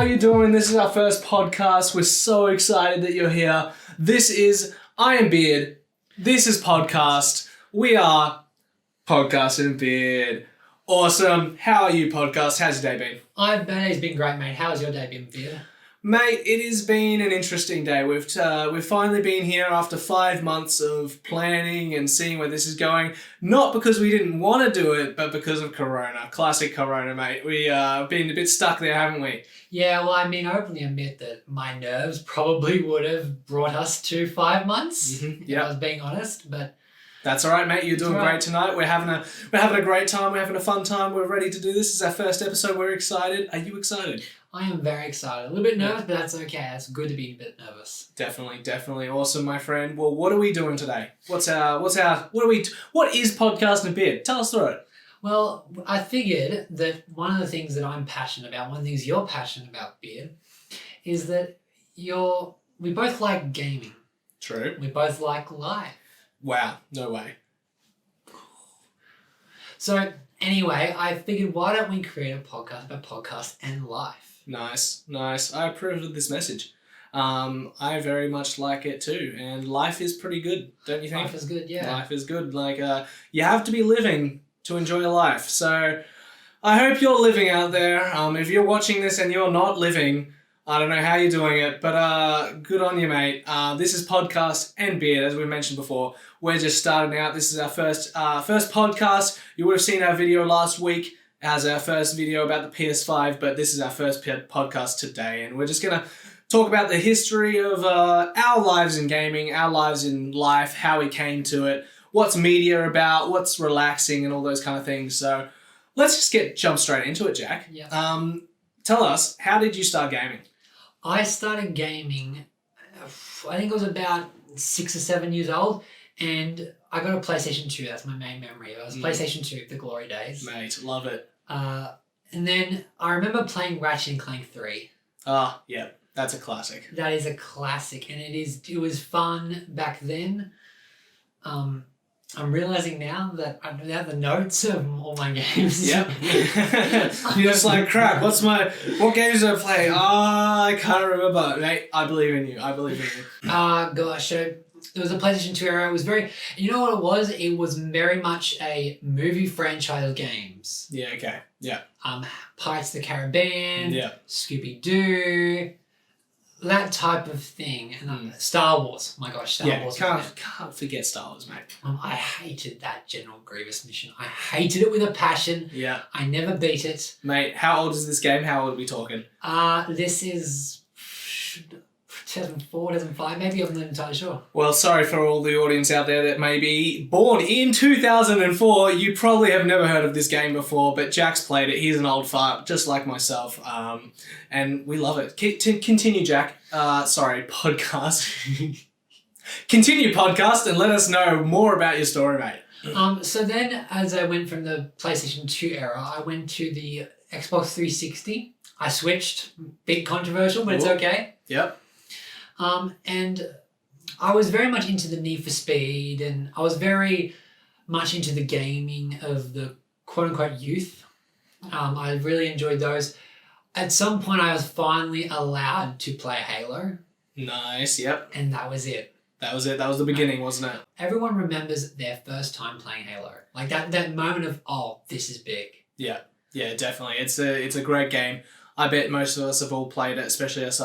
you doing? This is our first podcast. We're so excited that you're here. This is I Am Beard. This is podcast. We are Podcast and Beard. Awesome. How are you, podcast? How's your day been? My day's been great, mate. How's your day been, Beard? Mate, it has been an interesting day. We've finally been here after 5 months of planning and seeing where this is going. Not because we didn't want to do it, but because of Corona. Classic Corona, mate. We've been a bit stuck there, haven't we? Yeah, well, I mean, I openly admit that my nerves probably would have brought us to 5 months, if I was being honest, but... That's all right, mate. You're doing great tonight. We're having a great time. We're having a fun time. We're ready to do this. This is our first episode. We're excited. Are you excited? I am very excited. A little bit nervous, but that's okay. It's good to be a bit nervous. Definitely awesome, my friend. Well, what are we doing today? What is Podcast and Beard? Tell us through it. Well, I figured that one of the things that I'm passionate about, one of the things you're passionate about, Beard, is that we both like gaming. True. We both like life. Wow, no way. So anyway, I figured why don't we create a podcast about podcast and life? Nice. I approve of this message. I very much like it too, and life is pretty good, don't you think? Life is good, yeah. Life is good. Like, you have to be living to enjoy life. So I hope you're living out there. If you're watching this and you're not living, I don't know how you're doing it, but good on you, mate. This is Podcast and Beard, as we mentioned before. We're just starting out. This is our first podcast. You would have seen our video last week as our first video about the PS5, but this is our first podcast today, and we're just going to talk about the history of our lives in gaming, our lives in life, how we came to it, what's media about, what's relaxing, and all those kind of things. So let's just jump straight into it, Jack. Yeah. Tell us, how did you start gaming? I started gaming, I think I was about 6 or 7 years old, and I got a PlayStation 2. That's my main memory. It was PlayStation 2, the glory days. Mate, love it. And then I remember playing Ratchet and Clank 3. Yeah, that's a classic. That is a classic, and it was fun back then. I'm realizing now that I don't have the notes of all my games. Yep. You're just like, crap, what games did I play? I can't remember. Mate, I believe in you. Gosh, it was a PlayStation 2 era. It was you know what it was? It was very much a movie franchise of games. Yeah, okay. Yeah. Pirates of the Caribbean. Yeah. Scooby-Doo. That type of thing. And Star Wars. My gosh, Star Wars. Can't forget Star Wars, mate. I hated that General Grievous mission. I hated it with a passion. Yeah. I never beat it. Mate, how old is this game? How old are we talking? This is 2004, 2005, maybe. I'm not entirely sure. Well, sorry for all the audience out there that may be born in 2004. You probably have never heard of this game before, but Jack's played it. He's an old fart, just like myself, and we love it. Continue, Jack. Sorry, podcast. Continue, podcast, and let us know more about your story, mate. So then, as I went from the PlayStation 2 era, I went to the Xbox 360. I switched. Big controversial, but it's okay. Yep. And I was very much into the Need for Speed, and I was very much into the gaming of the quote-unquote youth. I really enjoyed those. At some point, I was finally allowed to play Halo. Nice, yep. And that was it. That was it. That was the beginning, wasn't it? Everyone remembers their first time playing Halo. Like that moment of, oh, this is big. Yeah, definitely. It's a great game. I bet most of us have all played it, especially us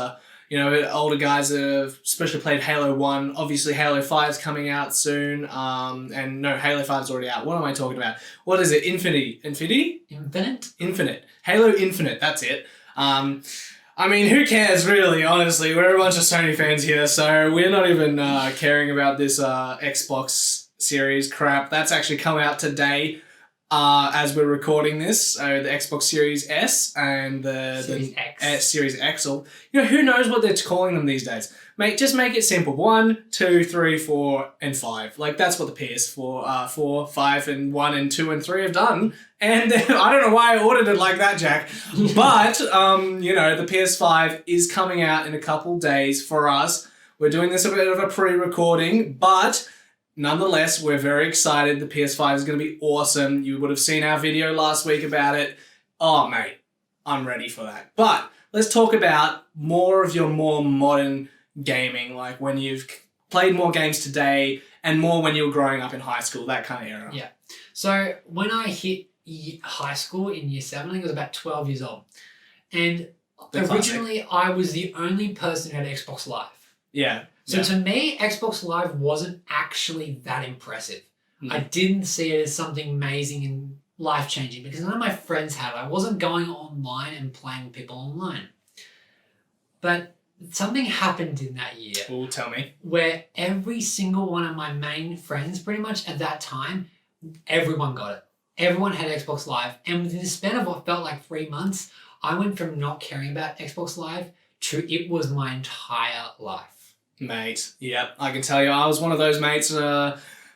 older guys that have especially played Halo 1. Obviously, Halo 5 is coming out soon. And no, Halo 5 is already out. What am I talking about? What is it? Infinite. Halo Infinite, that's it. I mean, who cares, really, honestly? We're a bunch of Sony fans here, so we're not even caring about this Xbox Series crap. That's actually come out today. As we're recording this, so the Xbox Series S and the Series X. Or, who knows what they're calling them these days? Mate, just make it simple. 1, 2, 3, 4, and 5. Like, that's what the PS4, 4, 5, and 1, and 2, and 3 have done. And I don't know why I ordered it like that, Jack. But, the PS5 is coming out in a couple days for us. We're doing this a bit of a pre-recording, but... nonetheless, we're very excited. The PS5 is going to be awesome. You would have seen our video last week about it. Oh, mate, I'm ready for that. But let's talk about more of your more modern gaming, like when you've played more games today and more when you were growing up in high school, that kind of era. Yeah. So when I hit high school in year 7, I think I was about 12 years old. And originally I was the only person who had Xbox Live. Yeah. So to me, Xbox Live wasn't actually that impressive. I didn't see it as something amazing and life-changing because none of my friends had it. I wasn't going online and playing with people online. But something happened in that year. Well, tell me. Where every single one of my main friends, pretty much at that time, everyone got it. Everyone had Xbox Live. And within the span of what felt like 3 months, I went from not caring about Xbox Live to it was my entire life. Mate, yep. I can tell you, I was one of those mates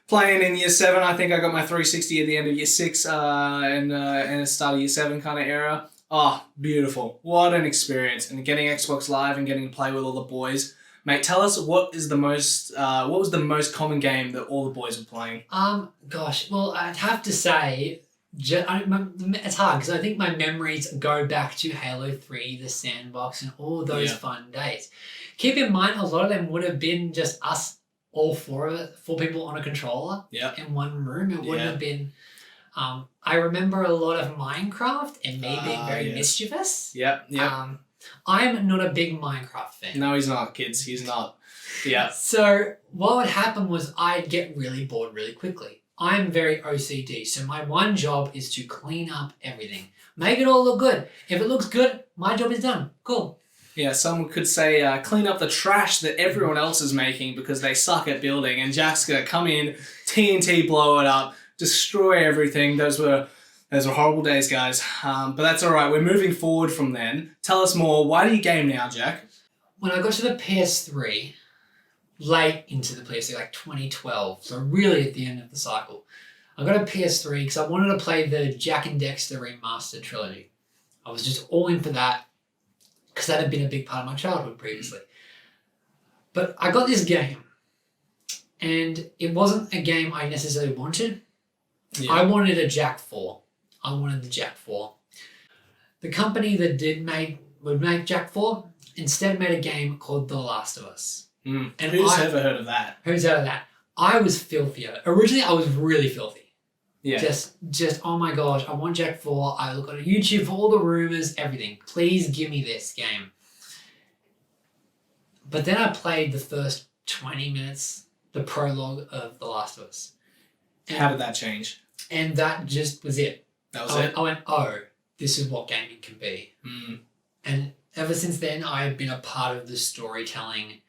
playing in year 7. I think I got my 360 at the end of year 6 and the start of year 7 kind of era. Oh, beautiful. What an experience. And getting Xbox Live and getting to play with all the boys. Mate, tell us what was the most common game that all the boys were playing? Gosh, well, I'd have to say, it's hard because I think my memories go back to Halo 3, the sandbox, and all those fun days. Keep in mind, a lot of them would have been just us, all four people on a controller in one room. It wouldn't have been... I remember a lot of Minecraft and me being very mischievous. Yep. I'm not a big Minecraft fan. No, he's not, kids. He's not. Yeah. So what would happen was I'd get really bored really quickly. I'm very OCD, so my one job is to clean up everything. Make it all look good. If it looks good, my job is done. Cool. Yeah, someone could say clean up the trash that everyone else is making because they suck at building, and Jack's going to come in, TNT blow it up, destroy everything. Those were horrible days, guys. But that's all right. We're moving forward from then. Tell us more. Why do you game now, Jack? When I got to the PS3, late into the PS3, like 2012, so really at the end of the cycle, I got a PS3 because I wanted to play the Jack and Dexter Remastered trilogy. I was just all in for that because that had been a big part of my childhood previously. But I got this game, and it wasn't a game I necessarily wanted. Yeah. I wanted a Jack 4. I wanted the Jack 4. The company that would make Jack 4 instead made a game called The Last of Us. And who's ever heard of that? Who's heard of that? I was filthier. Originally, I was really filthy. Yeah. Just oh my gosh, I want Jack 4. I look on YouTube for all the rumors, everything. Please give me this game. But then I played the first 20 minutes, the prologue of The Last of Us. And how did that change? And that just was it. That was it? I went, oh, this is what gaming can be. And ever since then, I've been a part of the storytelling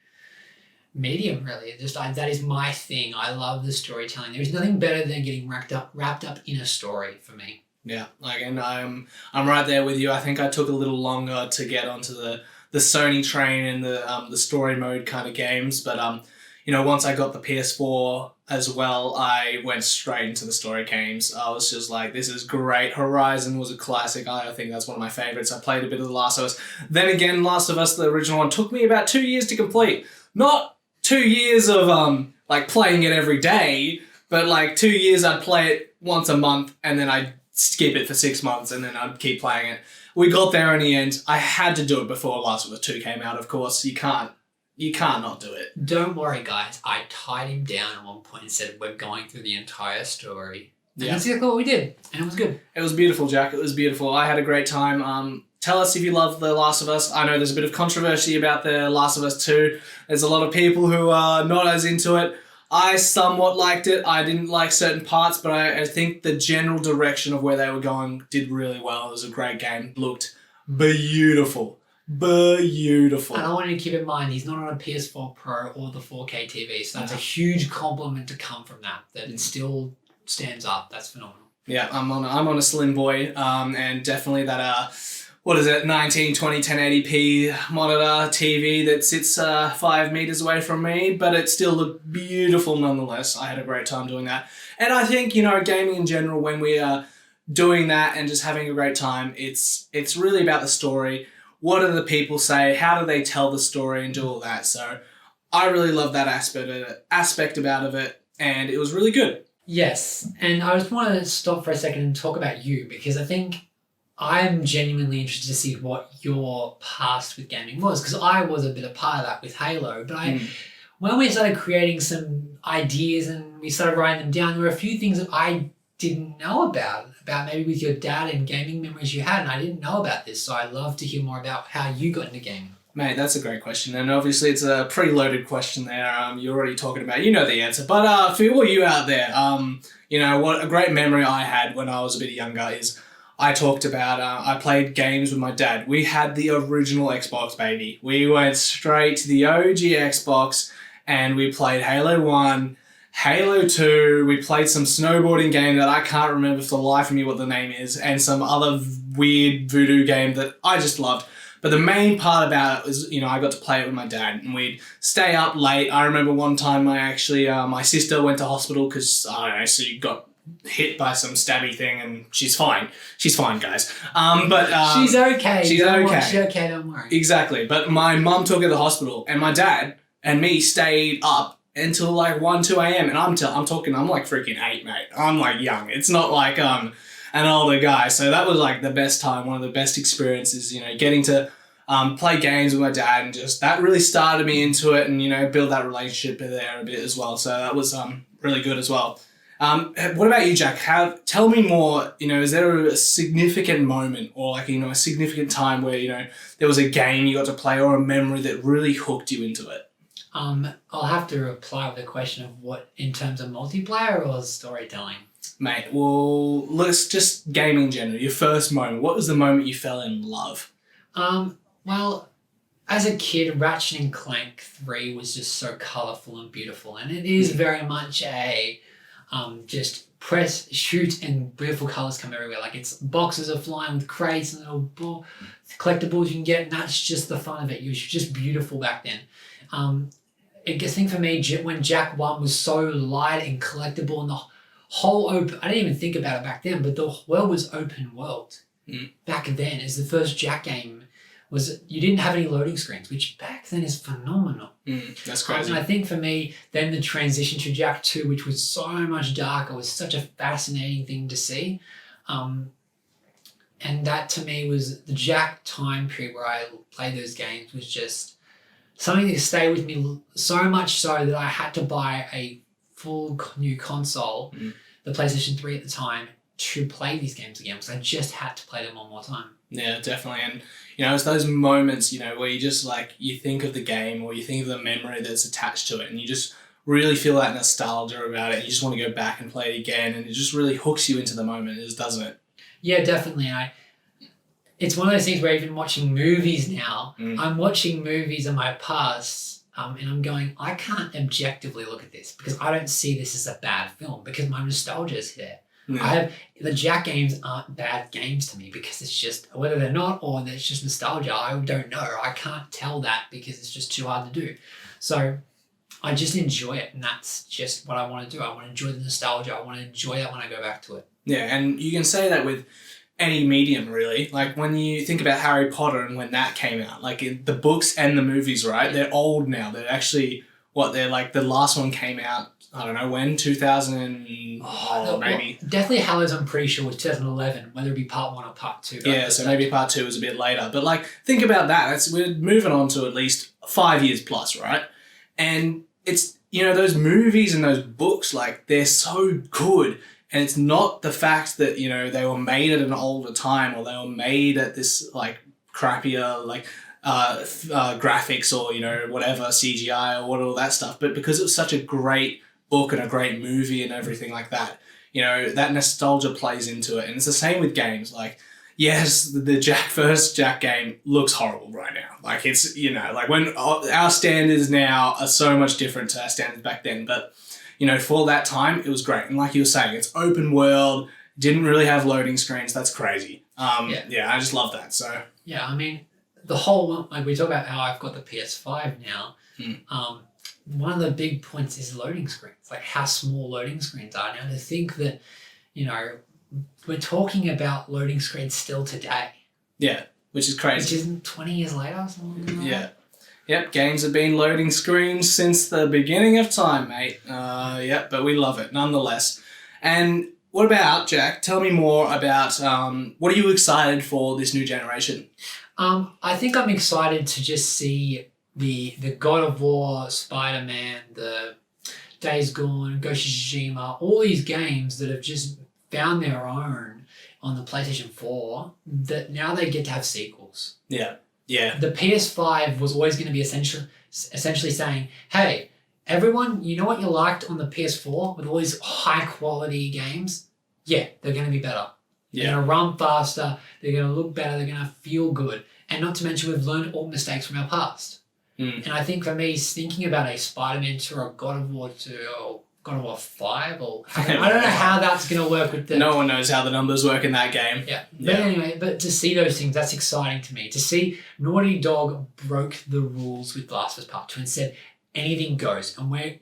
medium, really. That is my thing. I love the storytelling. There's nothing better than getting wrapped up in a story for me. Yeah, and I'm right there with you. I think I took a little longer to get onto the Sony train and the story mode kind of games, but once I got the PS4 as well, I went straight into the story games. I was just like, this is great. Horizon was a classic. I think that's one of my favorites. I played a bit of The Last of Us. Then again, Last of Us, the original one, took me about 2 years to complete. Not 2 years of playing it every day, but 2 years I'd play it once a month and then I'd skip it for 6 months and then I'd keep playing it. We got there in the end. I had to do it before Last of Us 2 came out, of course. You can't not do it. Don't worry, guys. I tied him down at one point and said, we're going through the entire story. And that's exactly what we did. And it was good. It was beautiful, Jack. It was beautiful. I had a great time. Tell us if you love The Last of Us. I know there's a bit of controversy about The Last of Us 2. There's a lot of people who are not as into it. I somewhat liked it. I didn't like certain parts, but I think the general direction of where they were going did really well. It was a great game. Looked beautiful. Beautiful. And I want you to keep in mind, he's not on a PS4 Pro or the 4K TV, so that's a huge compliment to come from that it still stands up. That's phenomenal. Yeah, I'm on a slim boy, and definitely that 1920 1080p monitor TV that sits 5 meters away from me, but it still looked beautiful nonetheless. I had a great time doing that. And I think, gaming in general, when we are doing that and just having a great time, it's really about the story. What do the people say? How do they tell the story and do all that? So I really love that aspect of it, and it was really good. Yes, and I just want to stop for a second and talk about you, because I think I'm genuinely interested to see what your past with gaming was, because I was a bit a part of that with Halo. But when we started creating some ideas and we started writing them down, there were a few things that I didn't know about maybe with your dad and gaming memories you had, and I didn't know about this. So I'd love to hear more about how you got into gaming. Mate, that's a great question, and obviously it's a preloaded question there. You're already talking about, you know the answer, but for all you out there, you know what a great memory I had when I was a bit younger is I talked about I played games with my dad. We had the original Xbox, baby. We went straight to the OG Xbox, and we played Halo 1, Halo 2. We played some snowboarding game that I can't remember for the life of me what the name is, and some other weird voodoo game that I just loved. But the main part about it was, you know, I got to play it with my dad, and we'd stay up late. I remember one time my sister went to hospital because, I don't know, she got hit by some stabby thing, and she's fine. She's fine, guys. She's okay. She's okay. She's okay, don't worry. Exactly. But my mum took her to the hospital, and my dad and me stayed up until like 1, 2 a.m. And I'm like freaking 8, mate. I'm like young. It's not like an older guy. So that was like the best time, one of the best experiences, you know, getting to play games with my dad, and just that really started me into it, and, you know, build that relationship there a bit as well. So that was really good as well. What about you, Jack? Tell me more, you know, is there a significant moment or like, you know, a significant time where, you know, there was a game you got to play or a memory that really hooked you into it? I'll have to reply with a question of what, in terms of multiplayer or storytelling? Mate, well, let's just gaming in general. Your first moment. What was the moment you fell in love? Well, as a kid, Ratchet and Clank 3 was just so colourful and beautiful, and it is very much a just press, shoot, and beautiful colours come everywhere. Like, it's boxes are flying with crates and little collectibles you can get, and that's just the fun of it. It was just beautiful back then. I think for me, when Jack 1 was so light and collectible, and the whole open, I didn't even think about it back then, but the world was open world. Back then, as the first Jack game, you didn't have any loading screens, which back then is phenomenal. That's crazy. And I think for me, then the transition to Jack 2, which was so much darker, was such a fascinating thing to see. And that to me was the Jack time period where I played those games was just something that stayed with me so much so that I had to buy a full new console, the PlayStation 3 at the time, to play these games again, because I just had to play them one more time. Yeah, definitely. And, you know, it's those moments, you know, where you just like, you think of the game or you think of the memory that's attached to it, and you just really feel that nostalgia about it. You just want to go back and play it again, and it just really hooks you into the moment, doesn't it? Yeah, definitely. It's one of those things where even watching movies now, I'm watching movies in my past, and I'm going, I can't objectively look at this because I don't see this as a bad film because my nostalgia is there. The Jack games aren't bad games to me because it's just, whether they're not or it's just nostalgia, I don't know. I can't tell that because it's just too hard to do. So I just enjoy it, and that's just what I want to do. I want to enjoy the nostalgia. I want to enjoy that when I go back to it. Yeah, and you can say that with any medium, really. Like, when you think about Harry Potter and when that came out, like the books and the movies, right? They're old now. They're actually, they're like, the last one came out, I don't know when, 2000 maybe. Well, definitely Halo's, I'm pretty sure, was 2011, whether it be part 1 or part 2. Yeah, so maybe part 2 was a bit later. But like, think about that. We're moving on to at least 5 years plus, right? And it's, you know, those movies and those books, like, they're so good. And it's not the fact that, you know, they were made at an older time or they were made at this, like, crappier, like, graphics or, you know, whatever, CGI or all that stuff. But because it was such a great book and a great movie and everything like that, you know, that nostalgia plays into it. And it's the same with games. Like, yes, the first Jack game looks horrible right now. Like, it's, you know, like, when our standards now are so much different to our standards back then. But, you know, for that time, it was great. And like you were saying, it's open world, didn't really have loading screens. That's crazy. Yeah, I just love that. So yeah, I mean, the whole, like, we talk about how I've got the PS5 now. One of the big points is loading screens, like how small loading screens are now. To think that, you know, we're talking about loading screens still today. Yeah, which is crazy. Which isn't 20 years later or something like that. Yep, games have been loading screens since the beginning of time, mate. But we love it nonetheless. And what about, Jack? Tell me more about what are you excited for this new generation? I think I'm excited to just see the God of War, Spider-Man, the Days Gone, Ghost of Tsushima, all these games that have just found their own on the PlayStation 4, that now they get to have sequels. Yeah. Yeah. The PS5 was always going to be essentially saying, hey, everyone, you know what you liked on the PS4 with all these high quality games? Yeah, they're going to be better. They're going to run faster, they're going to look better, they're going to feel good. And not to mention, we've learned all mistakes from our past. And I think for me, thinking about a Spider-Man 2 or a God of War 2 or God of War 5, or I don't know how that's going to work with the... No one knows how the numbers work in that game. Yeah. But anyway, but to see those things, that's exciting to me. To see Naughty Dog broke the rules with Last of Us Part 2 and said anything goes. And where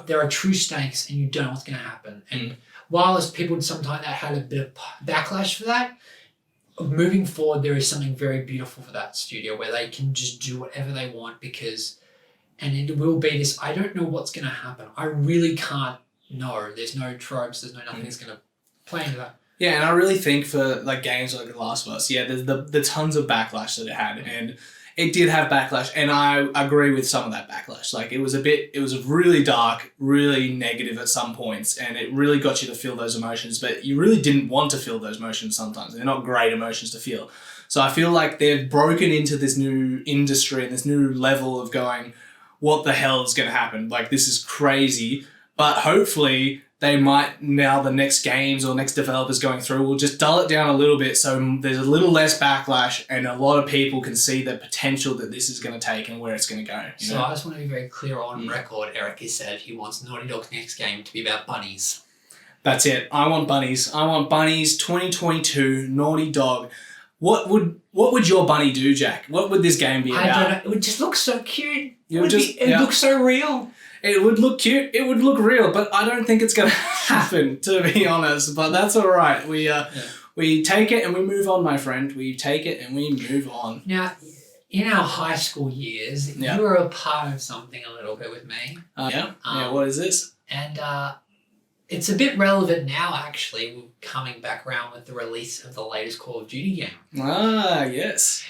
there are true stakes and you don't know what's going to happen. And whilst people sometimes that had a bit of backlash for that, moving forward, there is something very beautiful for that studio where they can just do whatever they want and it will be this, I don't know what's going to happen. I really can't know. There's no tropes. There's no nothing that's going to play into that. Yeah, and I really think for like games like The Last of Us, there's the tons of backlash that it had, and it did have backlash, and I agree with some of that backlash. Like it was really dark, really negative at some points, and it really got you to feel those emotions, but you really didn't want to feel those emotions sometimes. They're not great emotions to feel. So I feel like they've broken into this new industry and this new level of going, what the hell is going to happen? Like, this is crazy, but hopefully they might, now the next games or next developers going through will just dull it down a little bit so there's a little less backlash and a lot of people can see the potential that this is going to take and where it's going to go. You know? I just want to be very clear on record. Eric has said he wants Naughty Dog's next game to be about bunnies. That's it. I want bunnies. 2022, Naughty Dog. What would your bunny do, Jack? What would this game be about? I don't know. It would just look so cute. It would look so real. It would look cute. It would look real, but I don't think it's going to happen, to be honest. But that's all right. We take it and we move on, my friend. We take it and we move on. Now, in our high school years, you were a part of something a little bit with me. What is this? And it's a bit relevant now, actually, coming back around with the release of the latest Call of Duty game. Ah, yes.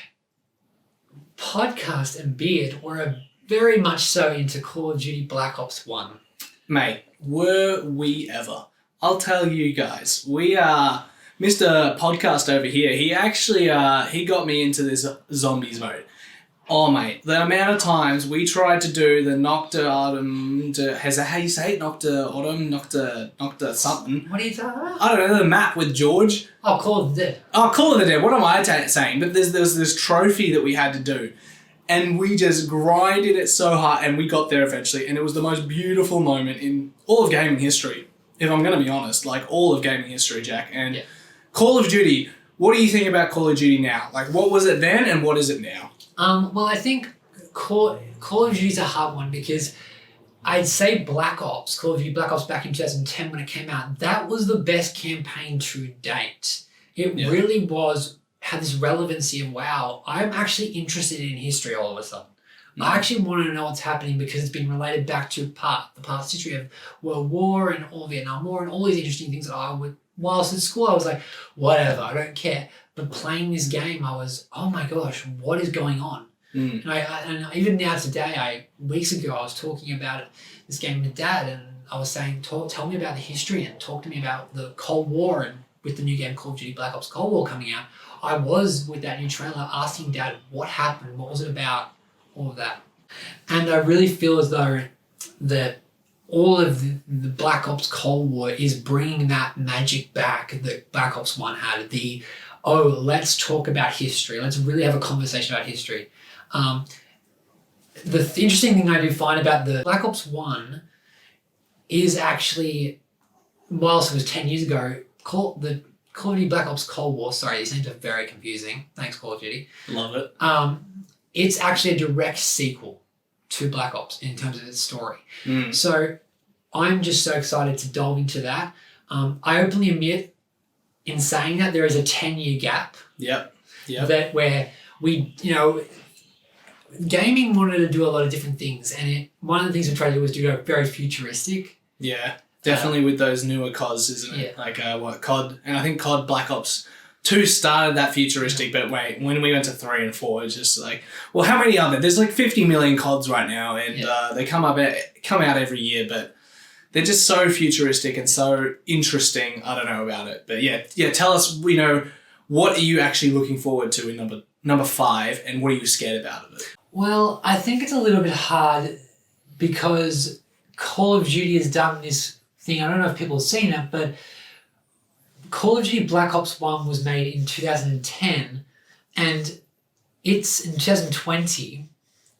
Podcast and Beard were very much so into Call of Duty Black Ops 1. Mate, were we ever? I'll tell you guys, we are... Mr. Podcast over here, he actually he got me into this zombies mode. Oh, mate, the amount of times we tried to do the Nocta Autumn... Is that how you say it? Nocta Autumn? Nocta something? What are you talking about? I don't know, the map with George. Oh, Call of the Dead. Oh, Call of the Dead. What am I saying? But there's this trophy that we had to do. And we just grinded it so hard, and we got there eventually. And it was the most beautiful moment in all of gaming history, if I'm going to be honest. Like, all of gaming history, Jack. And Call of Duty, what do you think about Call of Duty now? Like, what was it then, and what is it now? Well, I think Call of Duty is a hard one because I'd say Black Ops, Call of Duty Black Ops back in 2010 when it came out, that was the best campaign to date. It really had this relevancy of, wow, I'm actually interested in history all of a sudden. I actually want to know what's happening because it's been related back to the past history of World War and all Vietnam War and all these interesting things that I would, whilst in school, I was like, whatever, I don't care. But playing this game, I was, oh my gosh, what is going on? And even now today, weeks ago, I was talking about this game with Dad, and I was saying, tell me about the history and talk to me about the Cold War. And with the new game Call of Duty Black Ops Cold War coming out, I was, with that new trailer, asking Dad what happened, what was it about, all of that. And I really feel as though that all of the Black Ops Cold War is bringing that magic back that Black Ops 1 had. Let's talk about history. Let's really have a conversation about history. The interesting thing I do find about the Black Ops 1 is actually, whilst it was 10 years ago, the Call of Duty Black Ops Cold War, sorry, these names are very confusing. Thanks, Call of Duty. Love it. It's actually a direct sequel to Black Ops in terms of its story. So I'm just so excited to delve into that. I openly admit, in saying that, there is a 10-year gap. Yep. That where we, gaming wanted to do a lot of different things, and one of the things we tried to do was do it very futuristic. Yeah. Definitely with those newer CODs, isn't it? Like COD, and I think COD Black Ops 2 started that futuristic, but wait, when we went to 3 and 4, it's just like, well, how many are there? There's like 50 million CODs right now, and they come out every year, but they're just so futuristic and so interesting. I don't know about it, but yeah. Tell us, what are you actually looking forward to in number 5, and what are you scared about of it? Well, I think it's a little bit hard because Call of Duty has done this thing. I don't know if people have seen it, but Call of Duty Black Ops 1 was made in 2010, and it's in 2020.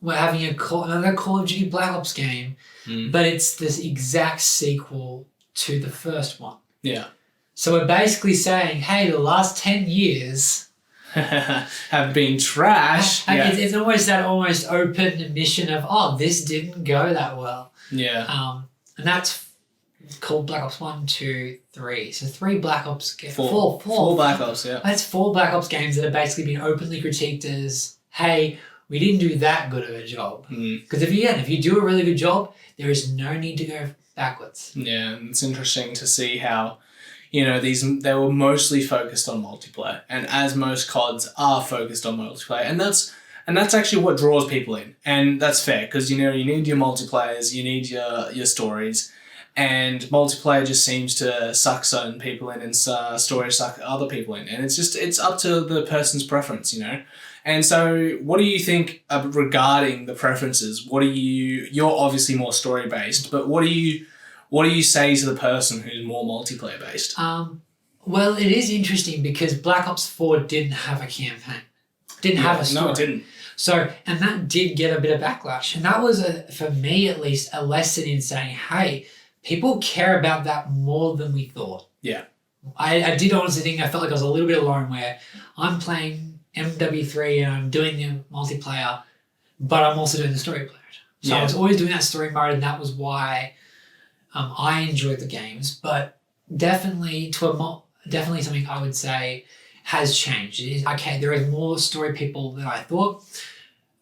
We're having another Call of Duty Black Ops game, but it's this exact sequel to the first one. Yeah. So we're basically saying, hey, the last 10 years have been trash. It's almost that open admission of, this didn't go that well. Yeah. And that's called Black Ops 1, 2, 3. So 3 Black Ops games. Four Black Ops, yeah. That's 4 Black Ops games that have basically been openly critiqued as, hey, we didn't do that good of a job. Because if you do a really good job, there is no need to go backwards. Yeah, and it's interesting to see how, they were mostly focused on multiplayer, and as most CODs are focused on multiplayer, and that's actually what draws people in, and that's fair because you need your multiplayers, you need your stories, and multiplayer just seems to suck certain people in, and stories suck other people in, and it's up to the person's preference, And so, what do you think regarding the preferences? You're obviously more story based, but what do you say to the person who's more multiplayer based? Well, it is interesting because Black Ops 4 didn't have a campaign. Didn't have a story. No, it didn't. So, and that did get a bit of backlash. And that was, for me at least, a lesson in saying, hey, people care about that more than we thought. Yeah. I did honestly think I felt like I was a little bit alone where I'm playing MW3 and I'm doing the multiplayer, but I'm also doing the story mode. So I was always doing that story mode, and that was why I enjoyed the games. But definitely something I would say has changed. It is, okay, there is more story people than I thought.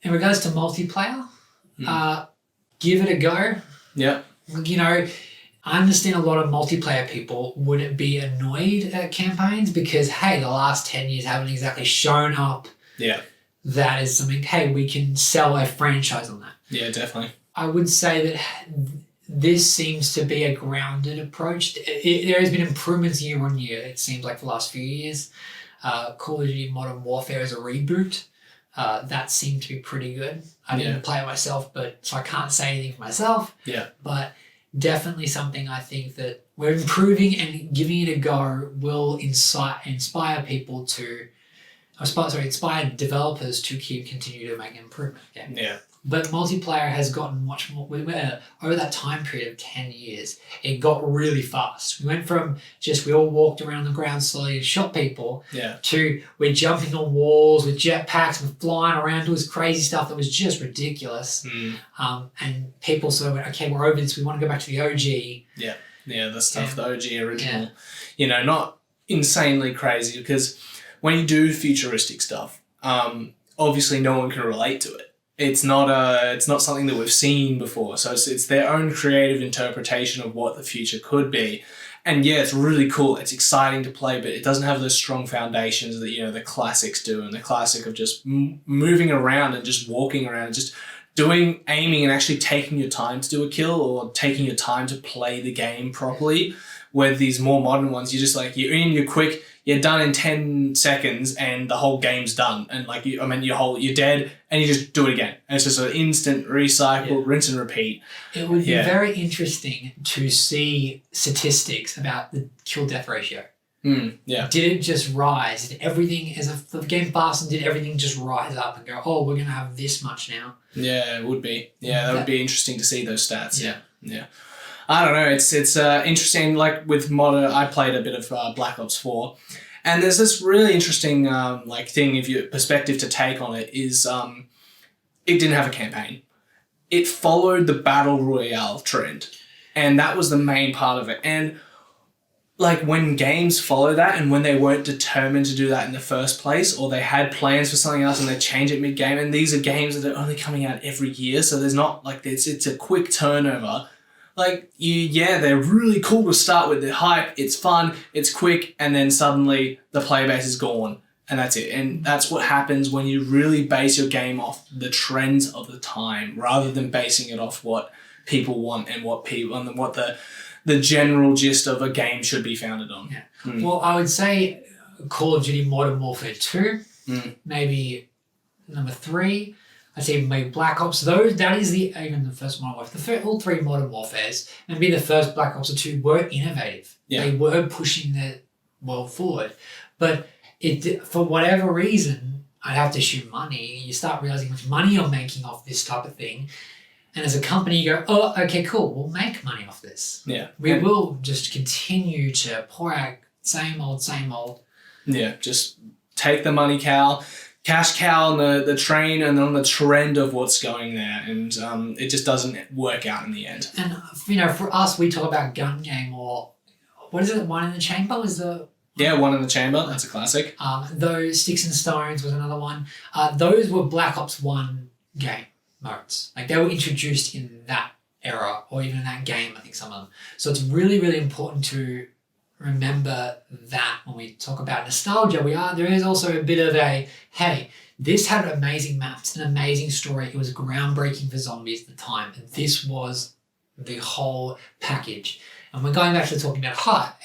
In regards to multiplayer, give it a go. Yeah. I understand a lot of multiplayer people would be annoyed at campaigns because, hey, the last 10 years haven't exactly shown up. Yeah. That is something, hey, we can sell a franchise on that. Yeah, definitely. I would say that this seems to be a grounded approach. There has been improvements year on year, it seems like, for the last few years. Call of Duty Modern Warfare is a reboot. That seemed to be pretty good. I didn't play it myself, so I can't say anything for myself. Yeah. But definitely something I think that we're improving, and giving it a go will inspire people to, inspire developers to continue to make improvement. Okay? Yeah. But multiplayer has gotten much more, over that time period of 10 years, it got really fast. We went from we all walked around the ground slowly and shot people, to we're jumping on walls with jetpacks and flying around, doing this crazy stuff that was just ridiculous. And people sort of went, okay, we're over this, we want to go back to the OG. Yeah, the stuff, the OG original. Not insanely crazy, because when you do futuristic stuff, obviously no one can relate to it. It's not something that we've seen before, so it's their own creative interpretation of what the future could be. And it's really cool. It's exciting to play, but it doesn't have those strong foundations that the classics do, and the classic of just moving around and just walking around and just aiming and actually taking your time to do a kill, or taking your time to play the game properly. Where these more modern ones, you're just you're in, you're quick, you're done in 10 seconds, and the whole game's done. And you're dead, and you just do it again. And it's just an instant recycle, rinse and repeat. It would be very interesting to see statistics about the kill-death ratio. Did it just rise? Did everything, if the game fastened, did everything just rise up and go, we're going to have this much now? Yeah, it would be. Yeah, that would be interesting to see those stats. Yeah. I don't know. It's interesting. Like with modern, I played a bit of Black Ops 4, and there's this really interesting thing. If your perspective to take on it is, it didn't have a campaign. It followed the battle royale trend, and that was the main part of it. And when games follow that, and when they weren't determined to do that in the first place, or they had plans for something else and they change it mid-game, and these are games that are only coming out every year, so there's not it's a quick turnover. like they're really cool to start with. They're hype, it's fun, it's quick, and then suddenly the player base is gone. And that's it. And that's what happens when you really base your game off the trends of the time rather than basing it off what people want and what the general gist of a game should be founded on. Yeah. Well, I would say Call of Duty Modern Warfare 2, maybe number 3. I'd say maybe Black Ops. That is even the first Modern Warfare. All 3 Modern Warfares, and being the first Black Ops or 2 were innovative. Yeah. They were pushing the world forward. But for whatever reason, I'd have to assume money. You start realizing how much money you're making off this type of thing. And as a company, you go, oh, okay, cool. We'll make money off this. Yeah. We will just continue to pour out same old. Yeah, just take the money cash cow on the train and on the trend of what's going there. And it just doesn't work out in the end. And, for us, we talk about gun game or, what is it? One in the Chamber was the... Yeah, One in the Chamber. That's a classic. Those Sticks and Stones was another one. Those were Black Ops 1 game modes. Like, they were introduced in that era or even in that game, I think some of them. So it's really, really important to remember that when we talk about nostalgia. There is also a bit of a, hey, this had amazing maps, an amazing story. It was groundbreaking for zombies at the time. And this was the whole package. And we're going back to talking about hype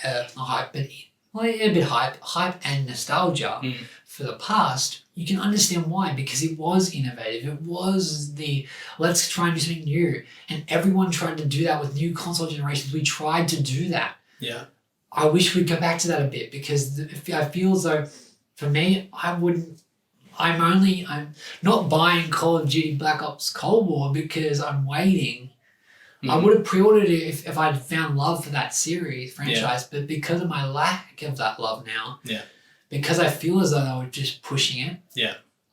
and nostalgia for the past. You can understand why, because it was innovative. It was let's try and do something new. And everyone tried to do that with new console generations. We tried to do that. Yeah. I wish we'd go back to that a bit, because I feel as though, for me, I'm not buying Call of Duty Black Ops Cold War because I'm waiting. I would have pre-ordered it if I'd found love for that franchise, but because of my lack of that love now, because I feel as though I was just pushing it,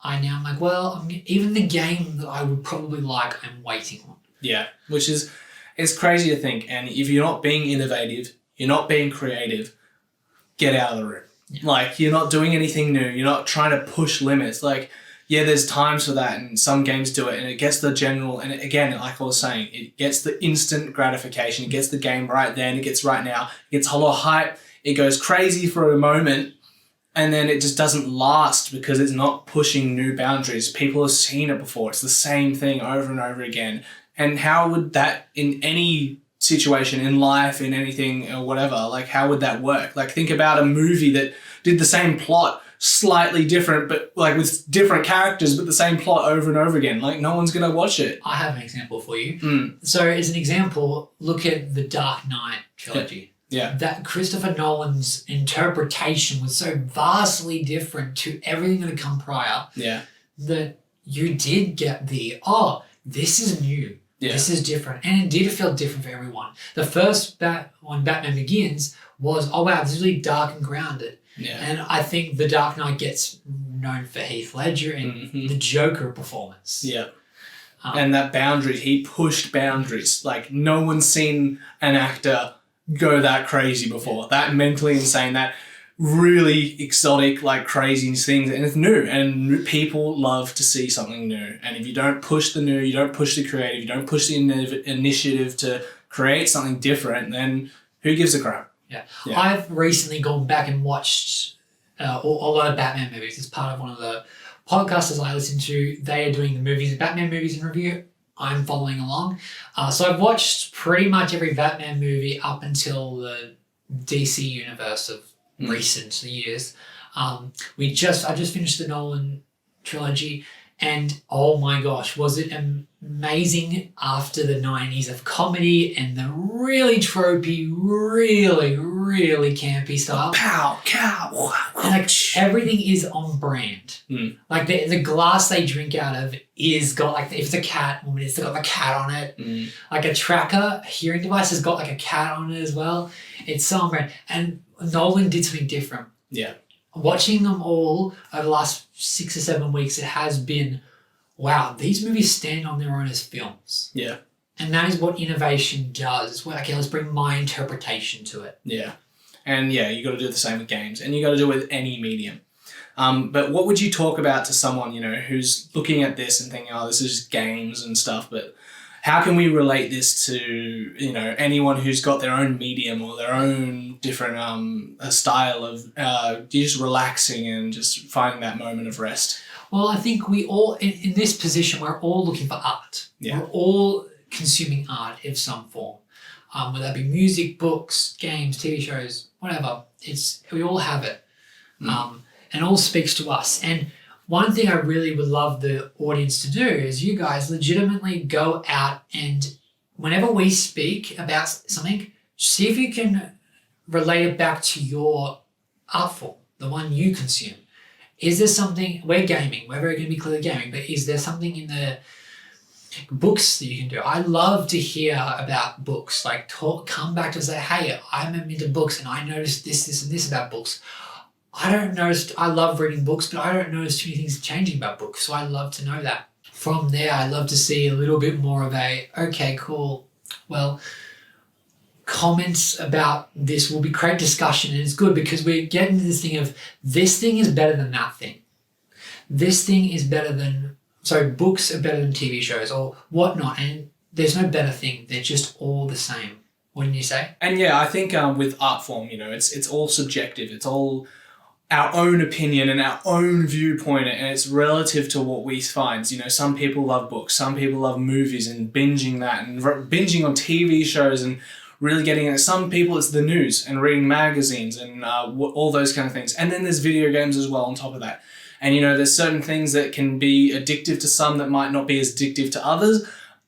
I'm like, well, even the game that I would probably like, I'm waiting on. Yeah, which is, it's crazy to think. And if you're not being innovative, you're not being creative, get out of the room. Yeah. Like, you're not doing anything new. You're not trying to push limits. Like, yeah, there's times for that, and some games do it, and it gets the general, and again, like I was saying, it gets the instant gratification. It gets the game right then. It gets right now. It gets a lot of hype. It goes crazy for a moment, and then it just doesn't last because it's not pushing new boundaries. People have seen it before. It's the same thing over and over again. And how would that, in any situation in life, in anything or whatever, like, how would that work? Like, think about a movie that did the same plot, slightly different, but like with different characters, but the same plot over and over again. Like, no one's going to watch it. I have an example for you. So as an example, look at the Dark Knight trilogy. Yeah. That Christopher Nolan's interpretation was so vastly different to everything that had come prior. Yeah. That you did get this is new. Yeah. This is different. And it did feel different for everyone. The first Batman Begins was, oh wow, this is really dark and grounded. Yeah. And I think The Dark Knight gets known for Heath Ledger and the Joker performance. Yeah. And that boundary, he pushed boundaries. Like, no one's seen an actor go that crazy before. That mentally insane, that really exotic, like, crazy things. And it's new. And people love to see something new. And if you don't push the new, you don't push the creative, you don't push the initiative to create something different, then who gives a crap? Yeah. I've recently gone back and watched a lot of Batman movies. As part of one of the podcasters I listen to, they are doing the Batman movies in review. I'm following along. So I've watched pretty much every Batman movie up until the DC universe of recent years. I just finished the Nolan trilogy, and oh my gosh, was it amazing after the 90s of comedy and the really tropey, really, really campy style. Pow, cow. And like, everything is on brand. Like, the glass they drink out of is got, like, if it's a cat, it's got the cat on it. Like, a tracker, a hearing device has got like a cat on it as well. It's so on brand. And Nolan did something different. Yeah. Watching them all over the last 6 or 7 weeks, it has been, wow, these movies stand on their own as films. Yeah. And that is what innovation does. It's what, okay, let's bring my interpretation to it. Yeah. And yeah, you got to do the same with games, and you got to do it with any medium. But what would you talk about to someone, who's looking at this and thinking, oh, this is just games and stuff, but how can we relate this to, you know, anyone who's got their own medium or their own different a style of just relaxing and just finding that moment of rest? Well, I think we all, in this position, we're all looking for art. Yeah. We're all consuming art of some form. Whether that be music, books, games, TV shows, whatever. We all have it. And it all speaks to us. And one thing I really would love the audience to do is you guys legitimately go out and whenever we speak about something, see if you can relate it back to your art form, the one you consume. Is there something, we're gaming, we're very going to be clearly gaming, but is there something in the books that you can do? I love to hear about books, like come back to say, hey, I'm into books and I noticed this and this about books. I love reading books, but I don't notice too many things changing about books. So I love to know that. From there, I love to see a little bit more of okay, cool. Well, comments about this will be great discussion, and it's good because we're getting to this thing of this thing is better than that thing. This thing is better than, books are better than TV shows or whatnot. And there's no better thing. They're just all the same. Wouldn't you say? And yeah, I think with art form, you know, it's all subjective. It's all our own opinion and our own viewpoint, and it's relative to what we find. You know, some people love books, some people love movies and binging that and binging on TV shows and really getting it. Some people it's the news and reading magazines and all those kind of things. And then there's video games as well on top of that. And you know, there's certain things that can be addictive to some that might not be as addictive to others,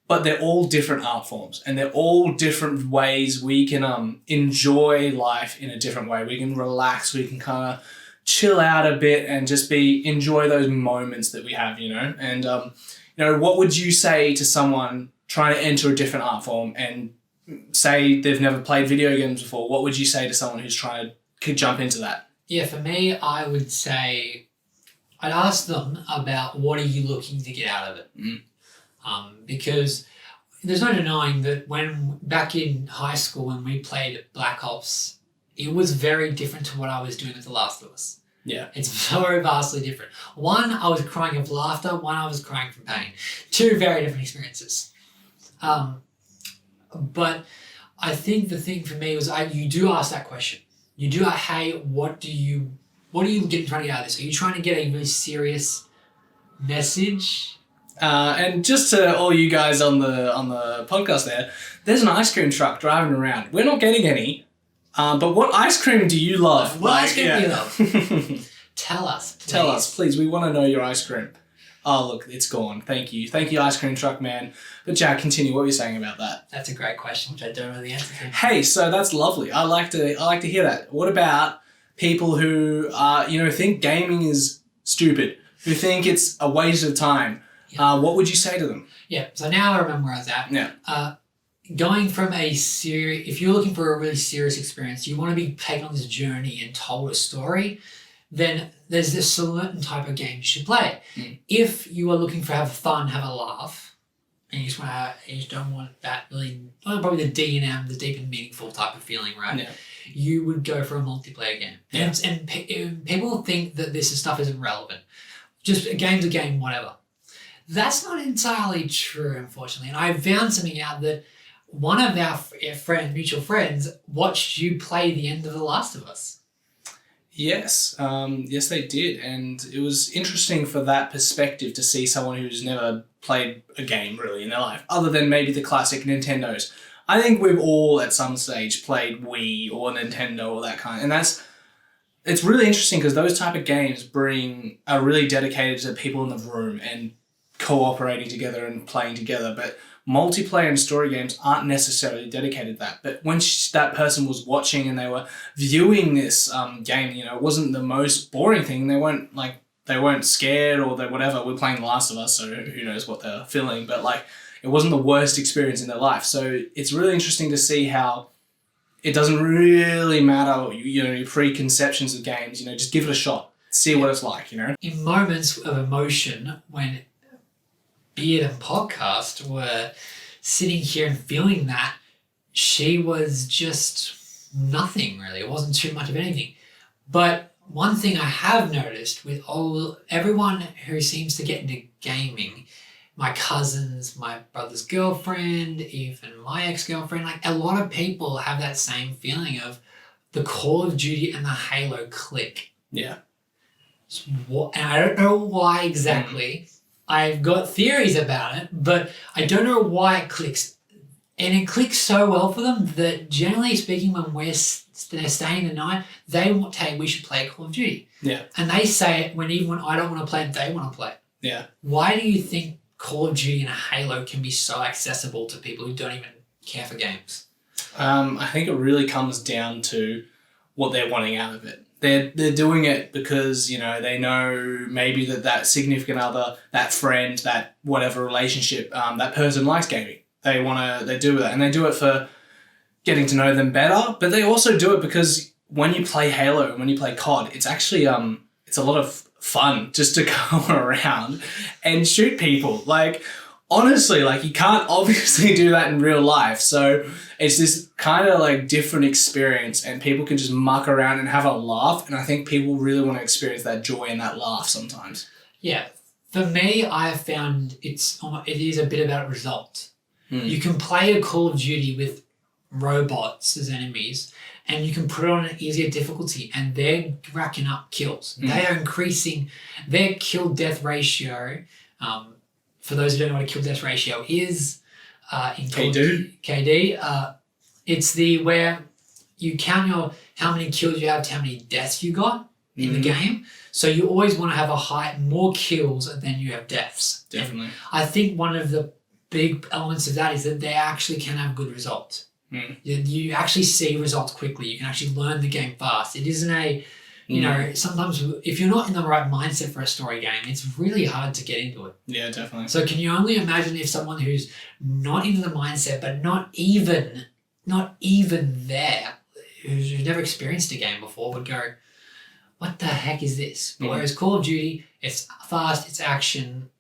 but they're all different art forms and they're all different ways we can enjoy life in a different way. We can relax, we can kind of chill out a bit and just enjoy those moments that we have, you know. And you know, what would you say to someone trying to enter a different art form and say they've never played video games before? What would you say to someone who's trying to jump into that? Yeah, for me, I would say I'd ask them about what are you looking to get out of it. Because there's no denying that when back in high school when we played Black Ops, it was very different to what I was doing with The Last of Us. Yeah. It's so vastly different. One, I was crying of laughter. One, I was crying from pain. Two very different experiences. But I think the thing for me was you do ask that question. You do hey, what are you trying to get out of this? Are you trying to get a really serious message? And just to all you guys on the podcast there's an ice cream truck driving around. We're not getting any. But what ice cream do you love? What ice cream do you love? Tell us, please. Tell us, please. We want to know your ice cream. Oh, look, it's gone. Thank you. Thank you, ice cream truck man. But Jack, continue. What were you saying about that? That's a great question, which I don't know the answer to. Hey, so that's lovely. I like to hear that. What about people who think gaming is stupid, who think it's a waste of time? Yeah. What would you say to them? Yeah. So now I remember where I was at. Yeah. Going from if you're looking for a really serious experience, you want to be taken on this journey and told a story, then there's this certain type of game you should play. If you are looking for have fun, have a laugh, and you just don't want that really, probably the D&M, the deep and meaningful type of feeling, right? Yeah. You would go for a multiplayer game. Yeah. And people think that this stuff isn't relevant. Just a game's a game, whatever. That's not entirely true, unfortunately. And I found something out that one of our mutual friends watched you play the end of The Last of Us. Yes. Yes, they did. And it was interesting for that perspective to see someone who's never played a game really in their life, other than maybe the classic Nintendos. I think we've all at some stage played Wii or Nintendo or that kind. And it's really interesting because those type of games are really dedicated to people in the room and cooperating together and playing together. But multiplayer and story games aren't necessarily dedicated to that. But when that person was watching and they were viewing this game, you know, it wasn't the most boring thing. They weren't scared or whatever. We're playing The Last of Us, so who knows what they're feeling. But it wasn't the worst experience in their life. So it's really interesting to see how it doesn't really matter, you know, your preconceptions of games. You know, just give it a shot. See what it's like, you know. In moments of emotion, when Beard and Podcast were sitting here and feeling that, she was just nothing really. It wasn't too much of anything. But one thing I have noticed with everyone who seems to get into gaming, my cousins, my brother's girlfriend, even my ex-girlfriend, like a lot of people have that same feeling of the Call of Duty and the Halo click. Yeah. And I don't know why exactly. I've got theories about it, but I don't know why it clicks. And it clicks so well for them that generally speaking, when they're staying the night, they want to, hey, we should play Call of Duty. Yeah. And they say it even when I don't want to play it, they want to play it. Yeah. Why do you think Call of Duty and Halo can be so accessible to people who don't even care for games? I think it really comes down to what they're wanting out of it. They're doing it because, they know maybe that significant other, that friend, that whatever relationship, that person likes gaming. They do that, and they do it for getting to know them better, but they also do it because when you play Halo and when you play COD, it's actually it's a lot of fun just to go around and shoot people. Like, honestly, like, you can't obviously do that in real life, so it's this kind of like different experience, and people can just muck around and have a laugh, and I think people really want to experience that joy and that laugh sometimes. Yeah, for me, I have found it is a bit about results. You can play a Call of Duty with robots as enemies, and you can put it on an easier difficulty, and they're racking up kills. They are increasing their kill death ratio. For those who don't know what a kill death ratio is, in KD, it's where you count how many kills you have to how many deaths you got in the game. So you always want to have more kills than you have deaths. Definitely. And I think one of the big elements of that is that they actually can have good results. You actually see results quickly. You can actually learn the game fast. It isn't sometimes if you're not in the right mindset for a story game, it's really hard to get into it. Yeah, definitely. So can you only imagine if someone who's not into the mindset, but not even there, who's never experienced a game before, would go, what the heck is this? But whereas Call of Duty, it's fast, it's action.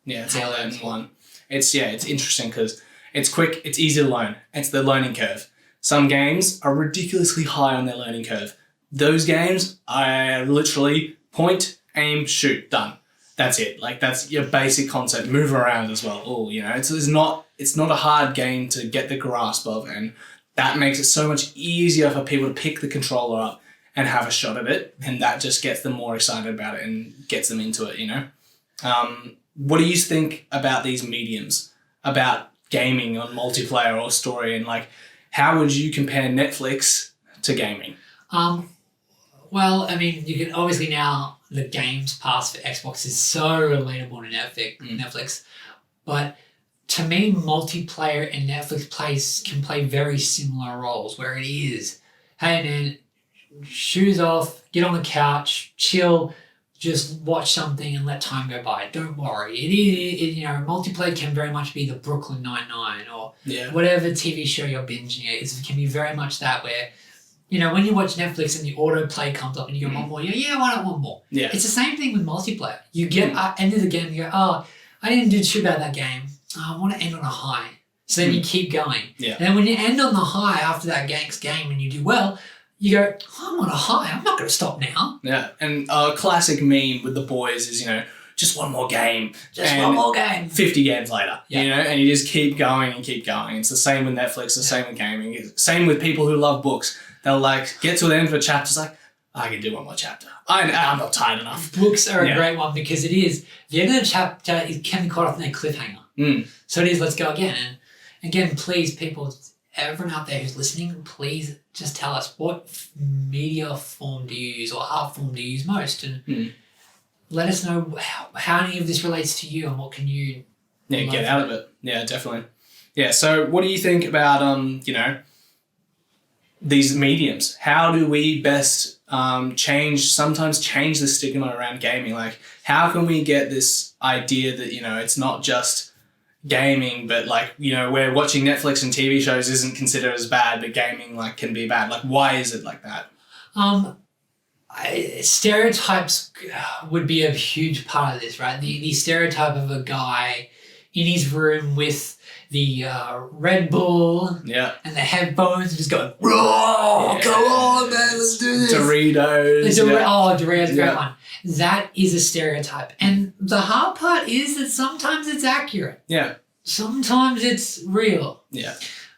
Yeah, it's all in one. It's interesting because it's quick, it's easy to learn. It's the learning curve. Some games are ridiculously high on their learning curve. Those games are literally point, aim, shoot, done. That's it. Like, that's your basic concept. Move around as well. It's not a hard game to get the grasp of, and that makes it so much easier for people to pick the controller up and have a shot at it, and that just gets them more excited about it and gets them into it, What do you think about these mediums, about gaming on multiplayer or story, and like, how would you compare Netflix to gaming? Well, I mean, you can obviously now the Games Pass for Xbox is so relatable to Netflix, but to me, multiplayer and Netflix can play very similar roles. Where it is, hey man, shoes off, get on the couch, chill. Just watch something and let time go by. Don't worry. Multiplayer can very much be the Brooklyn Nine-Nine or whatever TV show you're binging. It can be very much that where, when you watch Netflix and the autoplay comes up and you go, one more, why not one more? Yeah. It's the same thing with multiplayer. You get end of the game, you go, I didn't do too bad that game. I want to end on a high. So then you keep going. Yeah. And then when you end on the high after that game and you do well, you go, I'm on a high. I'm not going to stop now. Yeah, and a classic meme with the boys is, just one more game. Just one more game. 50 games later, and you just keep going and keep going. It's the same with Netflix, the same with gaming. Same with people who love books. They'll get to the end of a chapter, it's like, I can do one more chapter. I'm not tired enough. Books are a great one because it is, the end of the chapter, it can be quite often a cliffhanger. So it is, let's go again. And again, please, people, everyone out there who's listening, please just tell us what media form do you use or art form do you use most, and let us know how any of this relates to you and what can you get out of it. Yeah, definitely. Yeah, so what do you think about these mediums? How do we best change the stigma around gaming? Like, how can we get this idea that it's not just gaming, but where watching Netflix and TV shows isn't considered as bad, but gaming can be bad. Like, why is it like that? Stereotypes would be a huge part of this, right? The stereotype of a guy in his room with the Red Bull and the headphones and just going, "Raw, go on, man, let's do this." Doritos. Doritos, great one. That is a stereotype, and the hard part is that sometimes it's accurate. Yeah. Sometimes it's real. Yeah.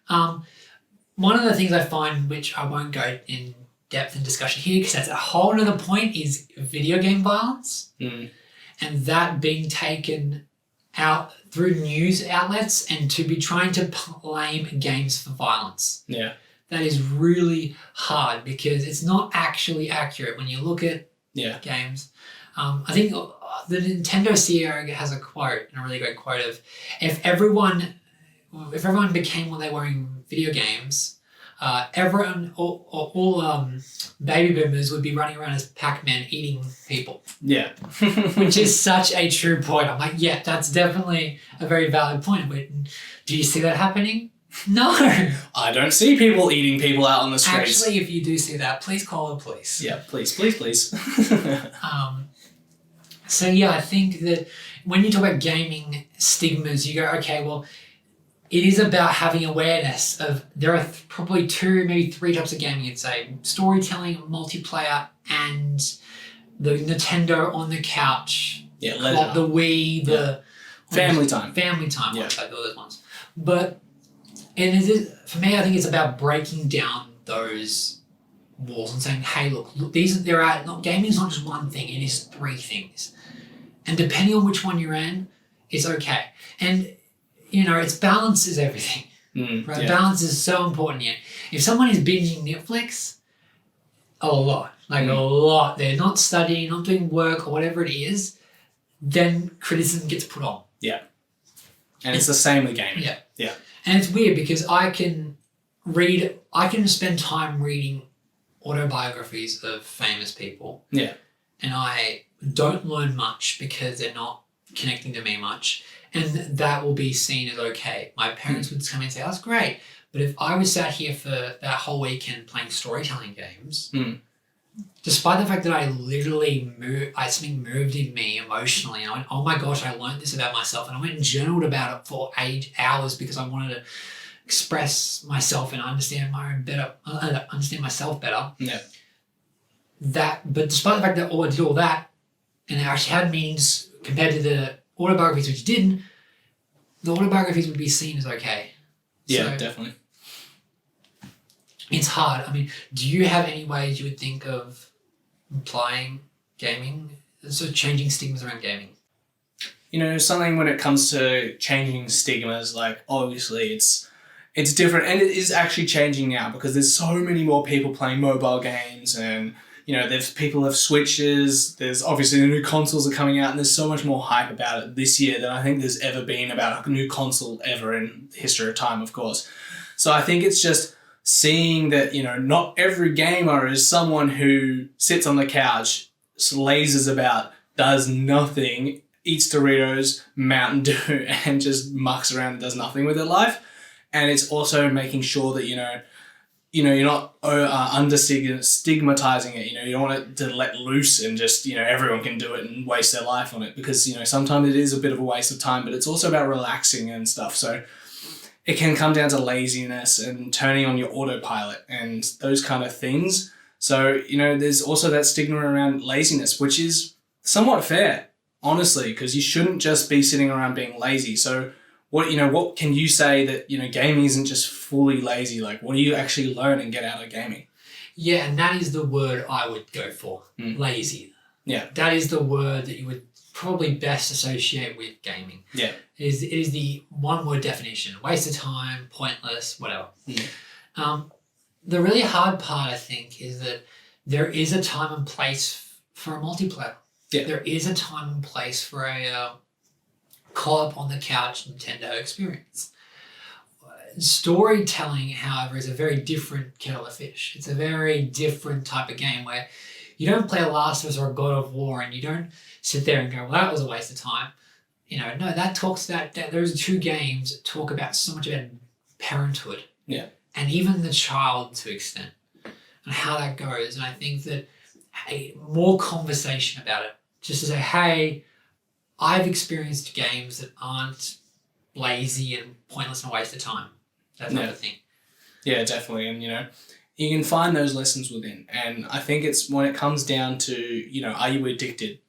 One of the things I find, which I won't go in depth in discussion here because that's a whole other point, is video game violence. Mm. And that being taken out through news outlets and to be trying to blame games for violence. Yeah. That is really hard because it's not actually accurate when you look at games. I think the Nintendo CEO has a quote, a really great quote of, if everyone became what they were in video games, all baby boomers would be running around as Pac-Man eating people. Yeah. Which is such a true point. I'm like, yeah, that's definitely a very valid point. But do you see that happening? No. I don't see people eating people out on the streets. Actually, if you do see that, please call the police. Yeah, please. So yeah, I think that when you talk about gaming stigmas, you go, okay, well, it is about having awareness of there are probably 2, maybe 3 types of gaming, I'd say. Storytelling, multiplayer, and the Nintendo on the couch. Yeah, like the Wii, the... Family time. Family time, yeah. Like those ones. But for me, I think it's about breaking down those walls and saying, hey, look, gaming is not just one thing, it is 3 things. And depending on which one you're in, it's okay. And, it's balance is everything. Right? Yeah. Balance is so important here. If someone is binging Netflix, a lot, they're not studying, not doing work or whatever it is, then criticism gets put on. Yeah. And it's the same with gaming. Yeah. Yeah. And it's weird because I can spend time reading autobiographies of famous people. Yeah. And I don't learn much because they're not connecting to me much. And that will be seen as okay. My parents would come in and say, that's great. But if I was sat here for that whole weekend playing storytelling games, despite the fact that I literally something moved in me emotionally, and I went, oh my gosh, I learned this about myself. And I went and journaled about it for hours because I wanted to express myself and understand understand myself better. Yeah. But despite the fact that I did all that, and I actually had meanings compared to the autobiographies which didn't, the autobiographies would be seen as okay. Yeah, definitely. It's hard. I mean, do you have any ways you would think of applying gaming, so changing stigmas around gaming? Something when it comes to changing stigmas, like obviously it's different, and it is actually changing now because there's so many more people playing mobile games, and people have Switches. There's obviously the new consoles are coming out, and there's so much more hype about it this year than I think there's ever been about a new console ever in the history of time, of course. So I think it's just seeing that, not every gamer is someone who sits on the couch, lazes about, does nothing, eats Doritos, Mountain Dew, and just mucks around and does nothing with their life. And it's also making sure that, you're not stigmatizing it. You don't want it to let loose and just, everyone can do it and waste their life on it because, sometimes it is a bit of a waste of time, but it's also about relaxing and stuff. So it can come down to laziness and turning on your autopilot and those kind of things. So, there's also that stigma around laziness, which is somewhat fair, honestly, because you shouldn't just be sitting around being lazy. So what can you say that, gaming isn't just fully lazy? Like, what do you actually learn and get out of gaming? Yeah, and that is the word I would go for, lazy. Yeah. That is the word that you would probably best associate with gaming. Yeah. It is the one-word definition. Waste of time, pointless, whatever. The really hard part, I think, is that there is a time and place for a multiplayer. Yeah. There is a time and place for a co-op on the couch Nintendo experience. Storytelling, however, is a very different kettle of fish. It's a very different type of game where you don't play a Last of Us or a God of War and you don't sit there and go, well, that was a waste of time. No, that talks about that. Those 2 games talk about so much about parenthood. Yeah. And even the child to extent and how that goes. And I think that more conversation about it, just to say, hey, I've experienced games that aren't lazy and pointless and a waste of time. That type of thing. Yeah, definitely. And, you can find those lessons within. And I think it's when it comes down to, are you addicted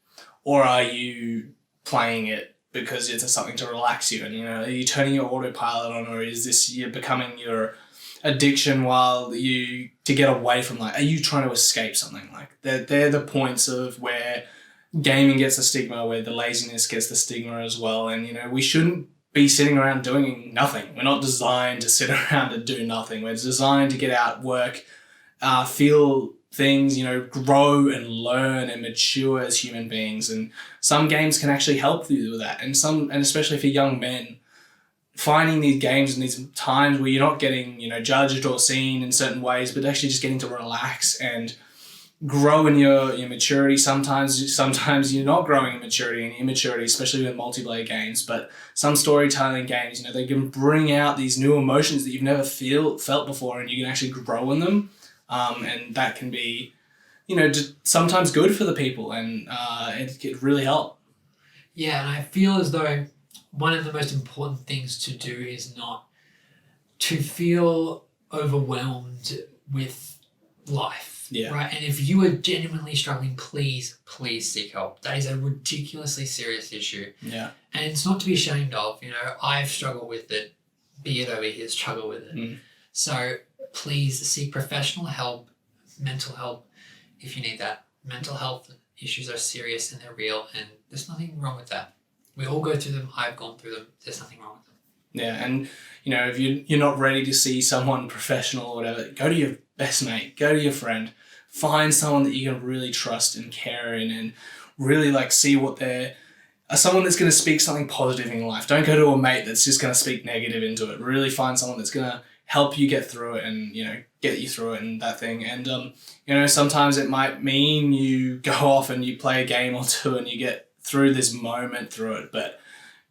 or are you playing it because it's something to relax you, and are you turning your autopilot on, or is this you becoming your addiction to get away from, like, are you trying to escape something? Like they're the points of where gaming gets the stigma, where the laziness gets the stigma as well, and we shouldn't be sitting around doing nothing. We're not designed to sit around and do nothing. We're designed to get out, work, feel things, grow and learn and mature as human beings. And some games can actually help you with that. And especially for young men, finding these games in these times where you're not getting, judged or seen in certain ways, but actually just getting to relax and grow in your maturity. Sometimes you're not growing in maturity and immaturity, especially with multiplayer games. But some storytelling games, they can bring out these new emotions that you've never felt before, and you can actually grow in them. And that can be, just sometimes good for the people, and it could really help. Yeah, and I feel as though one of the most important things to do is not to feel overwhelmed with life. Yeah. Right. And if you are genuinely struggling, please seek help. That is a ridiculously serious issue. Yeah. And it's not to be ashamed of. I've struggled with it. Beard over here struggle with it. Mm. So please seek professional help, mental help, if you need that. Mental health issues are serious and they're real, and there's nothing wrong with that. We all go through them. I've gone through them. There's nothing wrong with them. Yeah, and if you're not ready to see someone professional or whatever, go to your best mate, go to your friend, find someone that you can really trust and care in, and really see what they're someone that's going to speak something positive in life. Don't go to a mate that's just going to speak negative into it. Really find someone that's going to help you get through it and, get you through it and that thing. And, sometimes it might mean you go off and you play a game or two and you get through this moment through it, but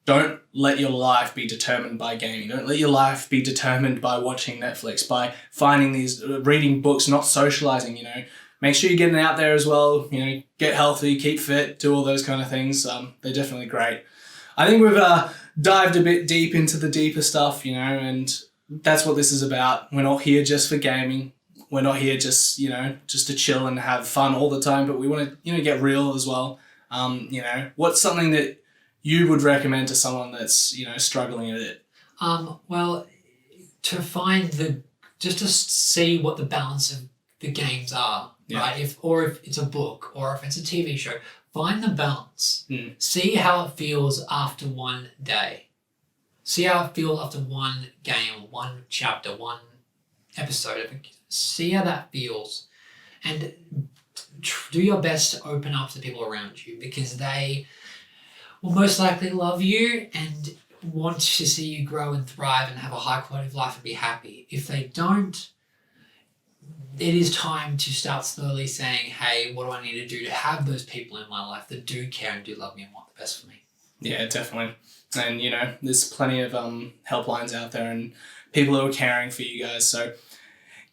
don't let your life be determined by gaming. Don't let your life be determined by watching Netflix, by finding these, reading books, not socializing, Make sure you're getting out there as well, get healthy, keep fit, do all those kind of things. They're definitely great. I think we've dived a bit deep into the deeper stuff, and that's what this is about. We're not here just for gaming. We're not here just to chill and have fun all the time, but we want to, get real as well. What's something that you would recommend to someone that's, struggling with it? Well, just to see what the balance of the games are, right? If it's a book or if it's a TV show, find the balance. See how it feels after one day. See how it feels after one game, one chapter, one episode. See how that feels, and do your best to open up to the people around you, because they will most likely love you and want to see you grow and thrive and have a high quality of life and be happy. If they don't, it is time to start slowly saying, hey, what do I need to do to have those people in my life that do care and do love me and want the best for me? Yeah, definitely. And, there's plenty of helplines out there and people who are caring for you guys. So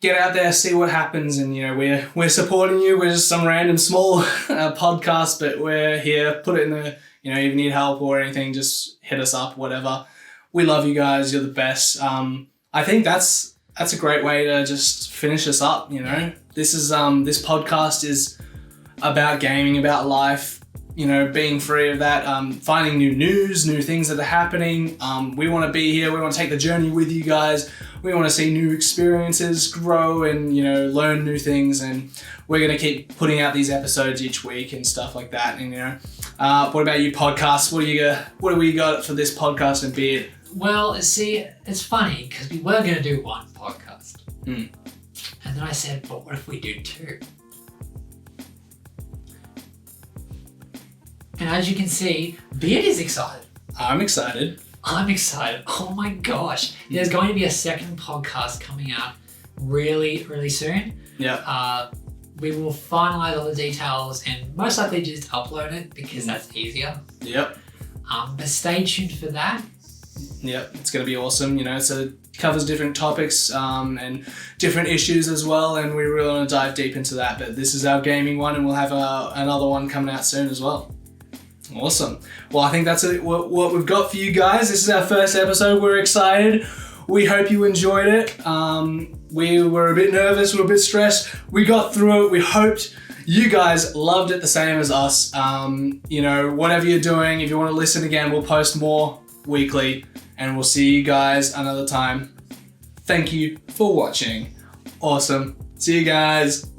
get out there, see what happens. And, we're supporting you. We're just some random small podcast, but we're here. Put it in the, if you need help or anything, just hit us up, whatever. We love you guys. You're the best. I think that's a great way to just finish us up. This is this podcast is about gaming, about life, being free of that, finding new news, new things that are happening. We want to be here. We want to take the journey with you guys. We want to see new experiences grow and, learn new things. And we're going to keep putting out these episodes each week and stuff like that. And, what about you podcasts? What do we got for this podcast and Beard? Well, see, it's funny because we were going to do one podcast. And then I said, but what if we do two? And as you can see, Beard is excited. I'm excited. I'm excited. Oh my gosh. There's going to be a second podcast coming out really, really soon. Yeah. We will finalize all the details and most likely just upload it because that's easier. Yep. But stay tuned for that. Yep, it's going to be awesome. So it covers different topics and different issues as well, and we really want to dive deep into that. But this is our gaming one, and we'll have another one coming out soon as well. Awesome. Well, I think that's what we've got for you guys. This is our first episode. We're excited. We hope you enjoyed it. We were a bit nervous. We were a bit stressed. We got through it. We hoped you guys loved it the same as us. You know, whatever you're doing, if you want to listen again, we'll post more weekly, and we'll see you guys another time. Thank you for watching. Awesome. See you guys.